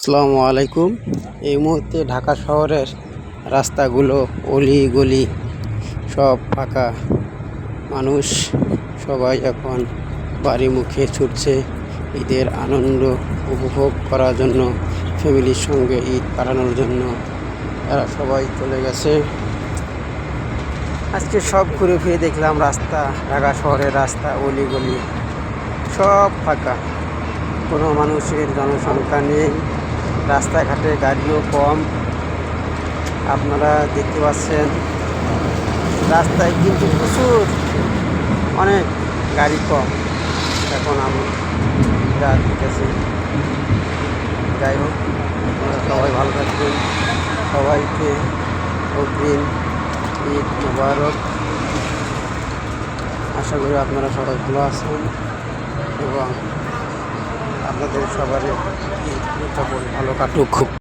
আসসালামু আলাইকুম। এই মুহূর্তে ঢাকা শহরের রাস্তাগুলো অলি গলি সব ফাঁকা। মানুষ সবাই এখন বাড়ি মুখে ছুটছে ঈদের আনন্দ উপভোগ করার জন্য, ফ্যামিলির সঙ্গে ঈদ কাটানোর জন্য তারা সবাই চলে গেছে। আজকে সব ঘুরে ফিরে দেখলাম রাস্তা, ঢাকা শহরের রাস্তা অলি গলি সব ফাঁকা, কোনো মানুষের জনসংখ্যা নেই, রাস্তাঘাটে গাড়িও কম। আপনারা দেখতে পাচ্ছেন রাস্তায় কিন্তু প্রচুর অনেক গাড়ি কম। এখন আমি যা দেখতেছি, যাই হোক আপনারা সবাই ভালো থাকবেন। সবাইকে অগ্রিম ঈদ মোবারক। আশা করি আপনারা সবাই ভালো আছেন এবং আপনাদের সবারই ঈদ উদযাপন ভালো কাটুক।